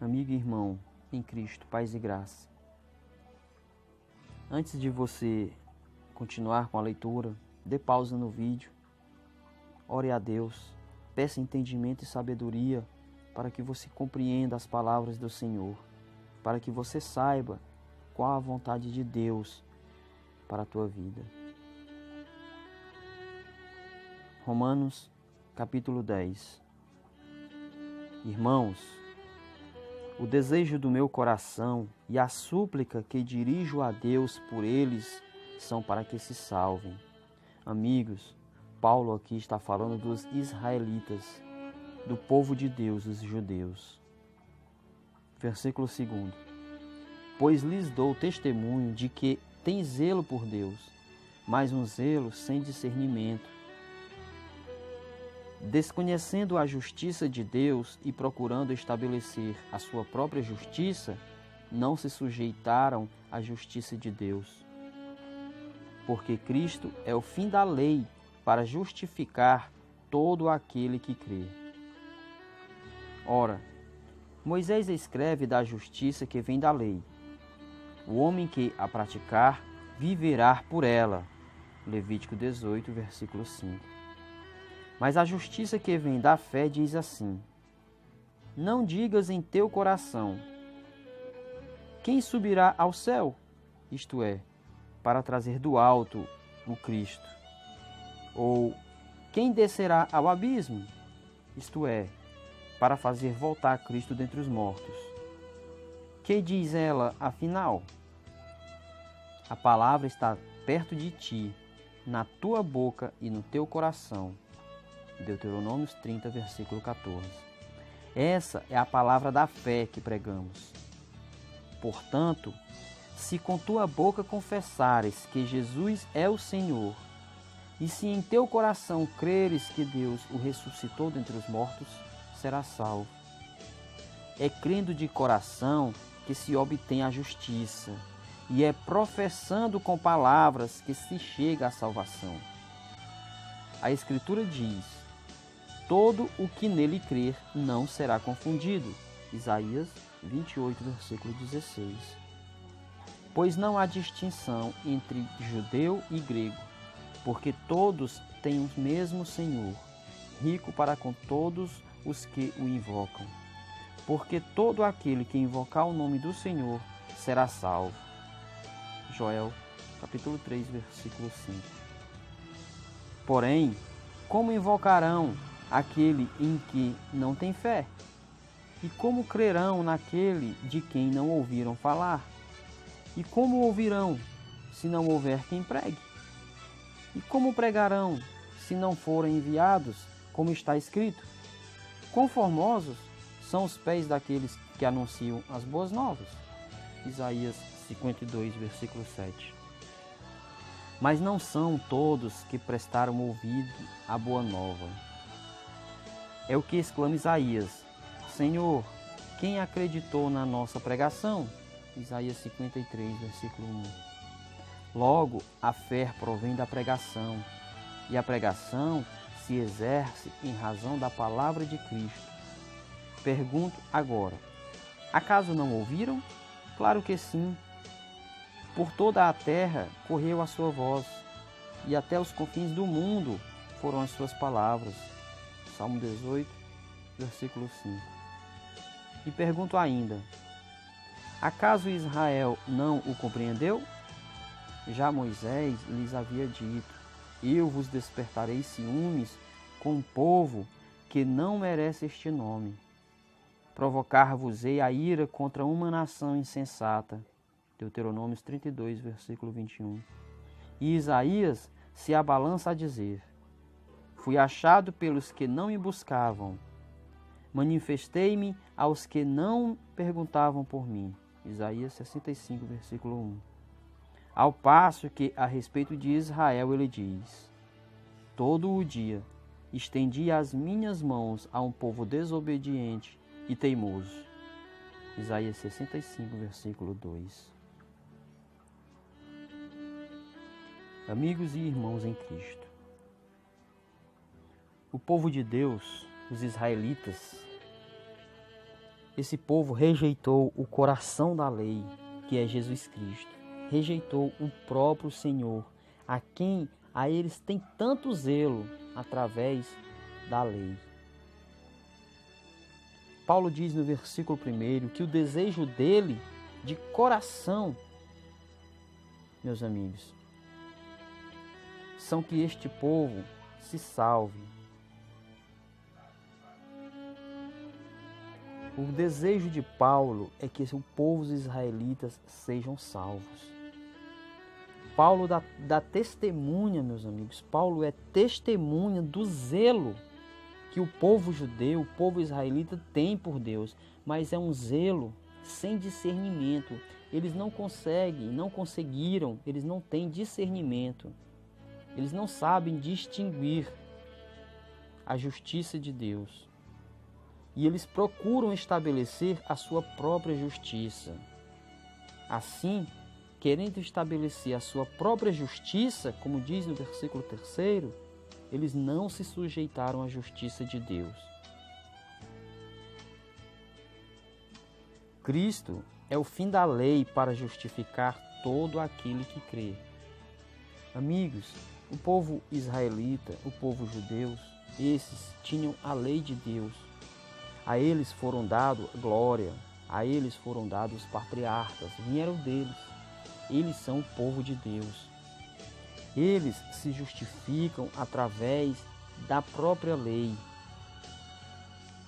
Amigo e irmão em Cristo, paz e graça. Antes de você continuar com a leitura, dê pausa no vídeo, ore a Deus, peça entendimento e sabedoria para que você compreenda as palavras do Senhor, para que você saiba qual a vontade de Deus para a tua vida. Romanos, capítulo 10. Irmãos, o desejo do meu coração e a súplica que dirijo a Deus por eles são para que se salvem. Amigos, Paulo aqui está falando dos israelitas, do povo de Deus, os judeus. Versículo 2. Pois lhes dou testemunho de que tem zelo por Deus, mas um zelo sem discernimento. Desconhecendo a justiça de Deus e procurando estabelecer a sua própria justiça, não se sujeitaram à justiça de Deus. Porque Cristo é o fim da lei para justificar todo aquele que crê. Ora, Moisés escreve da justiça que vem da lei. O homem que a praticar viverá por ela. Levítico 18, versículo 5. Mas a justiça que vem da fé diz assim: não digas em teu coração: quem subirá ao céu? Isto é, para trazer do alto o Cristo. Ou quem descerá ao abismo? Isto é, para fazer voltar Cristo dentre os mortos. Que diz ela, afinal? A palavra está perto de ti, na tua boca e no teu coração. Deuteronômio 30, versículo 14. Essa é a palavra da fé que pregamos. Portanto, se com tua boca confessares que Jesus é o Senhor, e se em teu coração creres que Deus o ressuscitou dentre os mortos, serás salvo. É crendo de coração que se obtém a justiça, e é professando com palavras que se chega à salvação. A Escritura diz: todo o que nele crer não será confundido. Isaías 28, versículo 16. Pois não há distinção entre judeu e grego, porque todos têm o mesmo Senhor, rico para com todos os que o invocam. Porque todo aquele que invocar o nome do Senhor será salvo. Joel, capítulo 3, versículo 5. Porém, como invocarão aquele em que não tem fé? E como crerão naquele de quem não ouviram falar? E como ouvirão, se não houver quem pregue? E como pregarão, se não forem enviados, como está escrito? Quão formosos são os pés daqueles que anunciam as boas novas. Isaías 52, versículo 7. Mas não são todos que prestaram ouvido à boa nova. É o que exclama Isaías: Senhor, quem acreditou na nossa pregação? Isaías 53, versículo 1. Logo, a fé provém da pregação, e a pregação se exerce em razão da palavra de Cristo. Pergunto agora: acaso não ouviram? Claro que sim. Por toda a terra correu a sua voz, e até os confins do mundo foram as suas palavras. Salmo 18, versículo 5. E pergunto ainda: acaso Israel não o compreendeu? Já Moisés lhes havia dito: eu vos despertarei ciúmes com um povo que não merece este nome. Provocar-vos-ei a ira contra uma nação insensata. Deuteronômio 32, versículo 21. E Isaías se abalança a dizer: fui achado pelos que não me buscavam. Manifestei-me aos que não perguntavam por mim. Isaías 65, versículo 1. Ao passo que, a respeito de Israel, ele diz: todo o dia estendi as minhas mãos a um povo desobediente e teimoso. Isaías 65, versículo 2. Amigos e irmãos em Cristo, o povo de Deus, os israelitas, esse povo rejeitou o coração da lei, que é Jesus Cristo. Rejeitou o próprio Senhor, a quem a eles tem tanto zelo através da lei. Paulo diz no versículo 1 que o desejo dele, de coração, meus amigos, são que este povo se salve. O desejo de Paulo é que o povo dos israelitas sejam salvos. Paulo dá testemunha, meus amigos. Paulo é testemunha do zelo que o povo judeu, o povo israelita tem por Deus, mas é um zelo sem discernimento. Eles não conseguiram, eles não têm discernimento. Eles não sabem distinguir a justiça de Deus. E eles procuram estabelecer a sua própria justiça. Assim, querendo estabelecer a sua própria justiça, como diz no versículo 3, eles não se sujeitaram à justiça de Deus. Cristo é o fim da lei para justificar todo aquele que crê. Amigos, o povo israelita, o povo judeu, esses tinham a lei de Deus. A eles foram dados glória, a eles foram dados os patriarcas, vieram deles. Eles são o povo de Deus. Eles se justificam através da própria lei.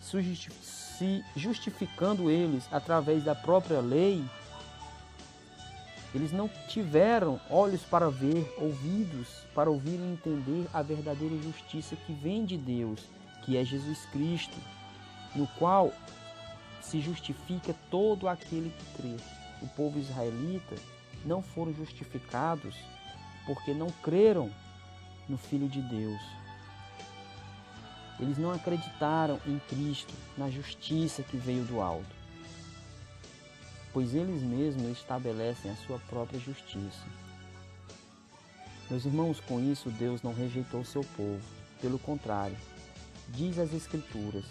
Se justificando eles através da própria lei, eles não tiveram olhos para ver, ouvidos para ouvir e entender a verdadeira justiça que vem de Deus, que é Jesus Cristo, no qual se justifica todo aquele que crê. O povo israelita não foram justificados porque não creram no Filho de Deus. Eles não acreditaram em Cristo, na justiça que veio do alto, pois eles mesmos estabelecem a sua própria justiça. Meus irmãos, com isso Deus não rejeitou o seu povo, pelo contrário, diz as Escrituras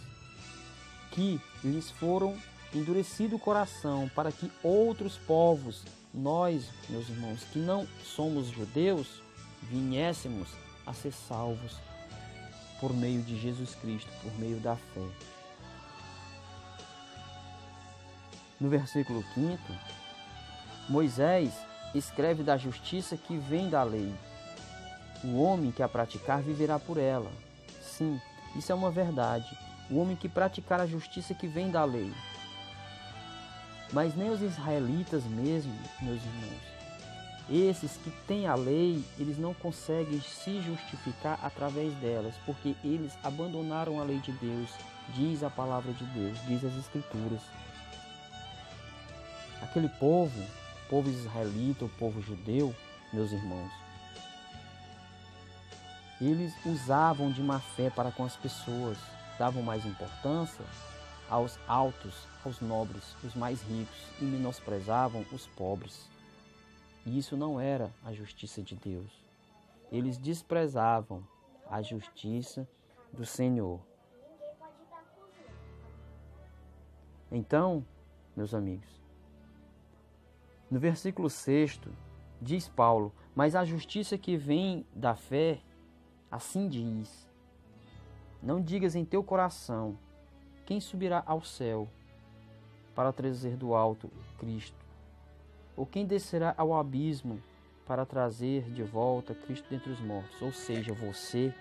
que lhes foram endurecido o coração para que outros povos, nós, meus irmãos, que não somos judeus, viéssemos a ser salvos por meio de Jesus Cristo, por meio da fé. No versículo 5, Moisés escreve da justiça que vem da lei. O homem que a praticar viverá por ela. Sim, isso é uma verdade. O homem que praticar a justiça que vem da lei. Mas nem os israelitas mesmo, meus irmãos, esses que têm a lei, eles não conseguem se justificar através delas, porque eles abandonaram a lei de Deus, diz a palavra de Deus, diz as Escrituras. Aquele povo israelita, o povo judeu, meus irmãos, eles usavam de má fé para com as pessoas, davam mais importância aos altos, aos nobres, os mais ricos, e menosprezavam os pobres. E isso não era a justiça de Deus. Eles desprezavam a justiça do Senhor. Então, meus amigos, no versículo 6, diz Paulo: mas a justiça que vem da fé, assim diz: não digas em teu coração, quem subirá ao céu para trazer do alto Cristo? Ou quem descerá ao abismo para trazer de volta Cristo dentre os mortos? Ou seja, você,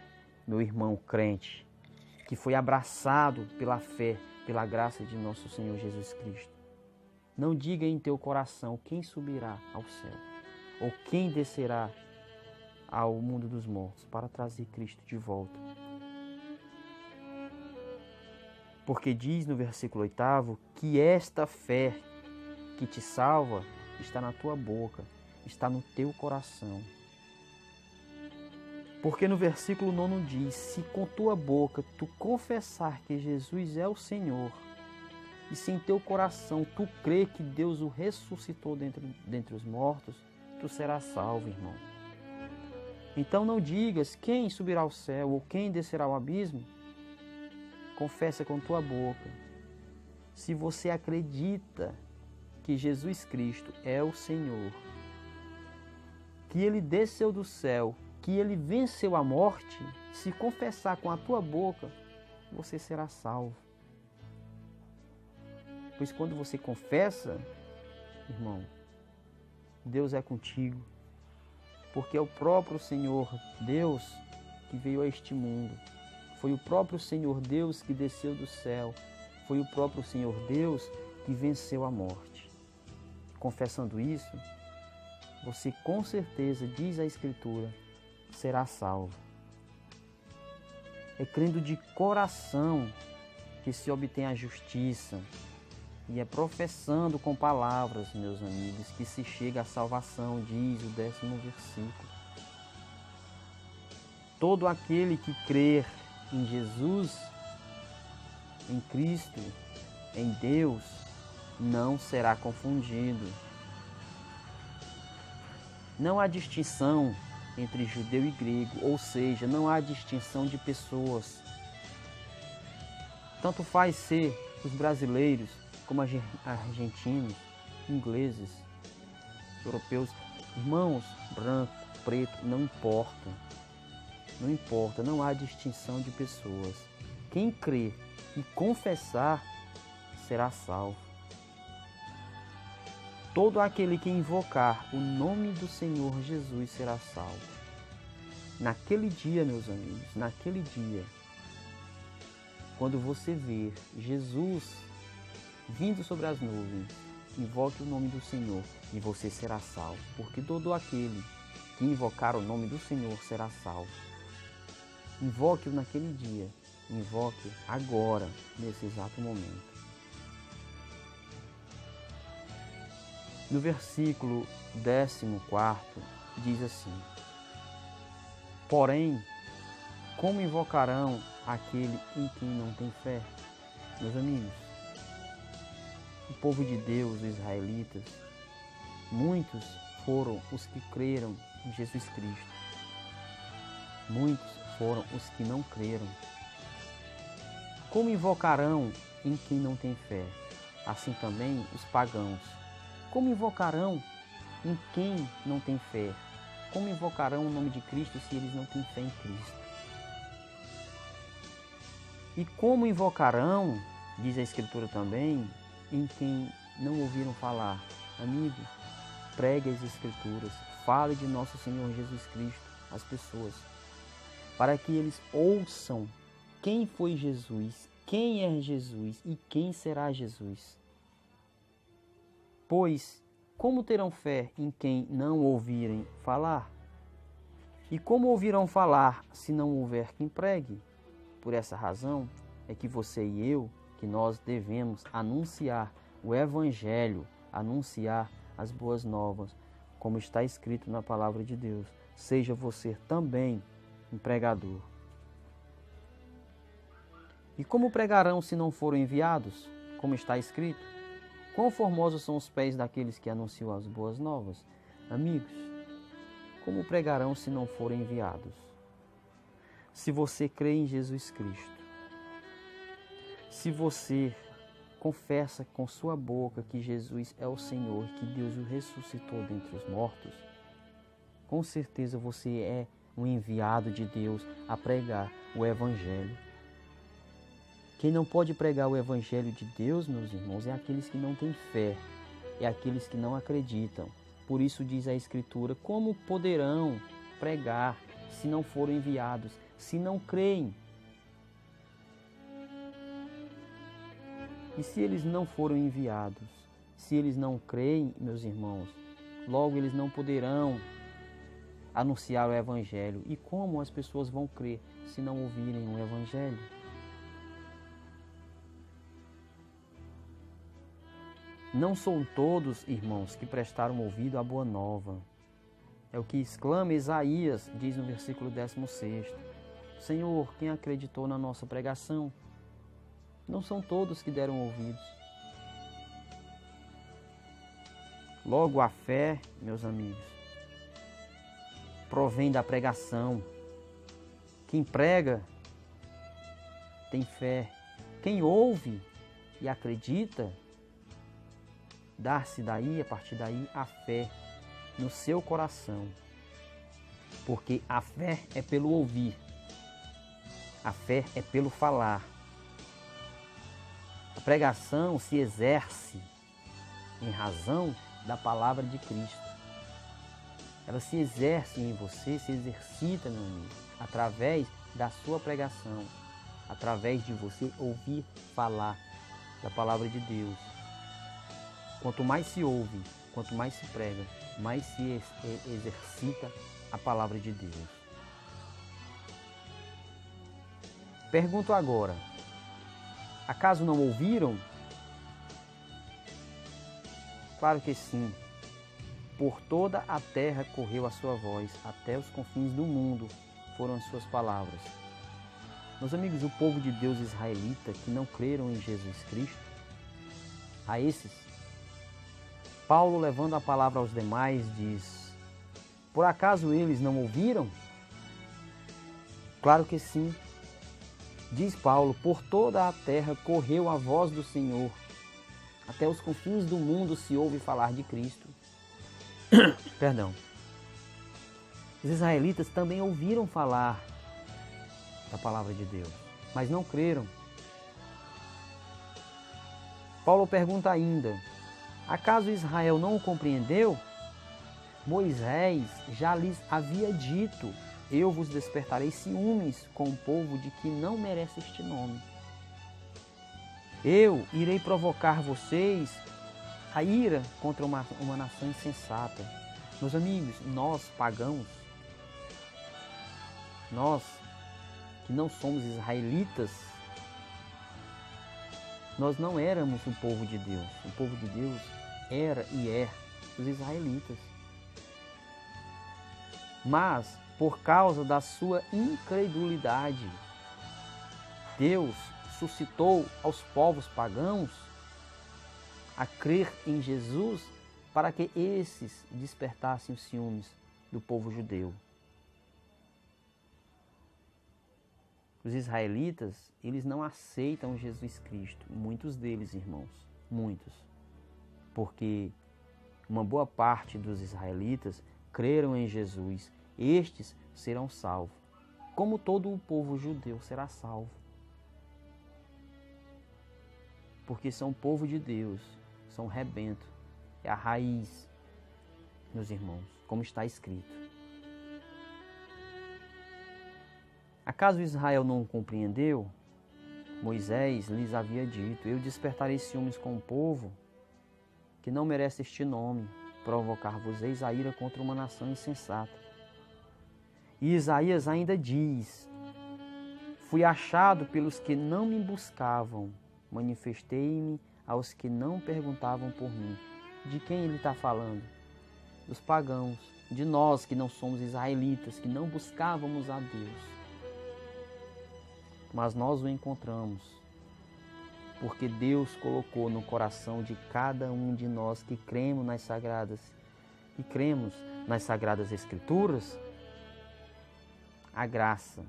meu irmão crente, que foi abraçado pela fé, pela graça de nosso Senhor Jesus Cristo. Não diga em teu coração quem subirá ao céu, ou quem descerá ao mundo dos mortos para trazer Cristo de volta. Porque diz no versículo 8 que esta fé que te salva está na tua boca, está no teu coração. Porque no versículo 9 diz: se com tua boca tu confessar que Jesus é o Senhor, e se em teu coração tu crê que Deus o ressuscitou dentre os mortos, tu serás salvo, irmão. Então não digas quem subirá ao céu ou quem descerá ao abismo. Confessa com tua boca. se você acredita que Jesus Cristo é o Senhor, que Ele desceu do céu, que Ele venceu a morte, se confessar com a tua boca, você será salvo. Pois quando você confessa, irmão, Deus é contigo, porque é o próprio Senhor Deus que veio a este mundo. Foi o próprio Senhor Deus que desceu do céu. Foi o próprio Senhor Deus que venceu a morte. Confessando isso, você com certeza, diz a Escritura, será salvo. É crendo de coração que se obtém a justiça, e é professando com palavras, meus amigos, que se chega à salvação, diz o 10º versículo. Todo aquele que crer em Jesus, em Cristo, em Deus, não será confundido. Não há distinção entre judeu e grego, ou seja, não há distinção de pessoas. Tanto faz ser os brasileiros, como argentinos, ingleses, europeus, irmãos, branco, preto, não importa. Não importa, não há distinção de pessoas. Quem crer e confessar será salvo. Todo aquele que invocar o nome do Senhor Jesus será salvo. Naquele dia, meus amigos, naquele dia, quando você ver Jesus vindo sobre as nuvens, invoque o nome do Senhor e você será salvo, porque todo aquele que invocar o nome do Senhor será salvo. Invoque-o naquele dia, invoque agora, nesse exato momento. No versículo 14, diz assim: porém, como invocarão aquele em quem não tem fé? Meus amigos, o povo de Deus, os israelitas, muitos foram os que creram em Jesus Cristo. Muitos foram os que não creram. Como invocarão em quem não tem fé? Assim também os pagãos. Como invocarão em quem não tem fé? Como invocarão o nome de Cristo se eles não têm fé em Cristo? E como invocarão, diz a Escritura também, em quem não ouviram falar? Amigo, pregue as Escrituras, fale de nosso Senhor Jesus Cristo às pessoas, para que eles ouçam quem foi Jesus, quem é Jesus e quem será Jesus. Pois, como terão fé em quem não ouvirem falar? E como ouvirão falar se não houver quem pregue? Por essa razão é que você e eu, que nós devemos anunciar o Evangelho, anunciar as boas novas, como está escrito na palavra de Deus. Seja você também um pregador. E como pregarão se não forem enviados? Como está escrito: quão formosos são os pés daqueles que anunciam as boas novas. Amigos, como pregarão se não forem enviados? Se você crê em Jesus Cristo, se você confessa com sua boca que Jesus é o Senhor, que Deus o ressuscitou dentre os mortos, com certeza você é um enviado de Deus a pregar o Evangelho. Quem não pode pregar o Evangelho de Deus, meus irmãos, é aqueles que não têm fé, é aqueles que não acreditam. Por isso diz a Escritura: como poderão pregar se não forem enviados, se não creem? E se eles não foram enviados, se eles não creem, meus irmãos, logo eles não poderão anunciar o Evangelho. E como as pessoas vão crer se não ouvirem o Evangelho? Não são todos, irmãos, que prestaram ouvido à boa nova. É o que exclama Isaías, diz no versículo 16. Senhor, quem acreditou na nossa pregação? Não são todos que deram ouvidos. Logo, a fé, meus amigos, provém da pregação. Quem prega tem fé. Quem ouve e acredita, dar-se daí, a partir daí, a fé no seu coração. Porque a fé é pelo ouvir, a fé é pelo falar. A pregação se exerce em razão da palavra de Cristo. Ela se exerce em você, se exercita, meu amigo, através da sua pregação, através de você ouvir falar da palavra de Deus. Quanto mais se ouve, quanto mais se prega, mais se exercita a palavra de Deus. Pergunto agora, acaso não ouviram? Claro que sim. Por toda a terra correu a sua voz, até os confins do mundo foram as suas palavras. Meus amigos, o povo de Deus israelita que não creram em Jesus Cristo, a esses, Paulo, levando a palavra aos demais, diz: por acaso eles não ouviram? Claro que sim. Diz Paulo: por toda a terra correu a voz do Senhor, até os confins do mundo se ouve falar de Cristo. Perdão. Os israelitas também ouviram falar da palavra de Deus, mas não creram. Paulo pergunta ainda: acaso Israel não o compreendeu? Moisés já lhes havia dito: eu vos despertarei ciúmes com um povo de que não merece este nome. Eu irei provocar vocês a ira contra uma nação insensata. Meus amigos, nós pagãos, nós que não somos israelitas, nós não éramos o povo de Deus. O povo de Deus era e é os israelitas. Mas, por causa da sua incredulidade, Deus suscitou aos povos pagãos a crer em Jesus para que esses despertassem os ciúmes do povo judeu. Os israelitas, eles não aceitam Jesus Cristo. Muitos deles, irmãos, muitos. Porque uma boa parte dos israelitas creram em Jesus. Estes serão salvos. Como todo o povo judeu será salvo. Porque são povo de Deus, são rebento. É a raiz, meus irmãos, como está escrito. Acaso Israel não compreendeu? Moisés lhes havia dito: eu despertarei ciúmes com o povo que não merece este nome, provocar-vos-eis a ira contra uma nação insensata. E Isaías ainda diz: fui achado pelos que não me buscavam, manifestei-me aos que não perguntavam por mim. De quem ele está falando? Dos pagãos, de nós que não somos israelitas, que não buscávamos a Deus. Mas nós o encontramos, porque Deus colocou no coração de cada um de nós que cremos nas sagradas Escrituras, a graça,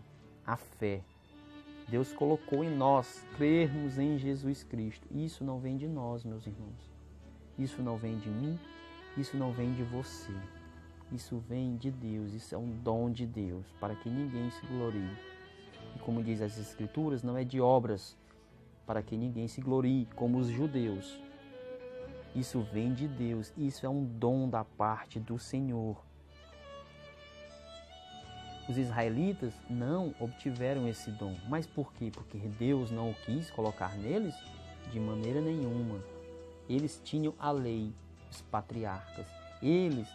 a fé. Deus colocou em nós crermos em Jesus Cristo. Isso não vem de nós, meus irmãos. Isso não vem de mim, isso não vem de você. Isso vem de Deus, isso é um dom de Deus, para que ninguém se glorie. E como diz as Escrituras, não é de obras, para que ninguém se glorie, como os judeus. Isso vem de Deus, isso é um dom da parte do Senhor. Os israelitas não obtiveram esse dom. Mas por quê? Porque Deus não o quis colocar neles? De maneira nenhuma. Eles tinham a lei, os patriarcas. Eles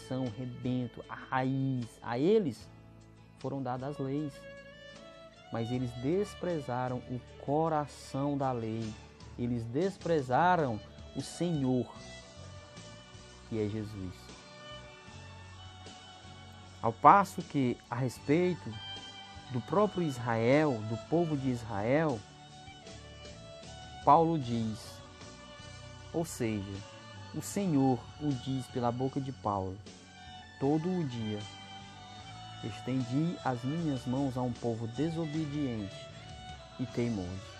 são o rebento, a raiz. A eles foram dadas as leis. Mas eles desprezaram o coração da lei. Eles desprezaram o Senhor, que é Jesus. Ao passo que, a respeito do próprio Israel, do povo de Israel, Paulo diz, ou seja, o Senhor o diz pela boca de Paulo: todo o dia estendi as minhas mãos a um povo desobediente e teimoso.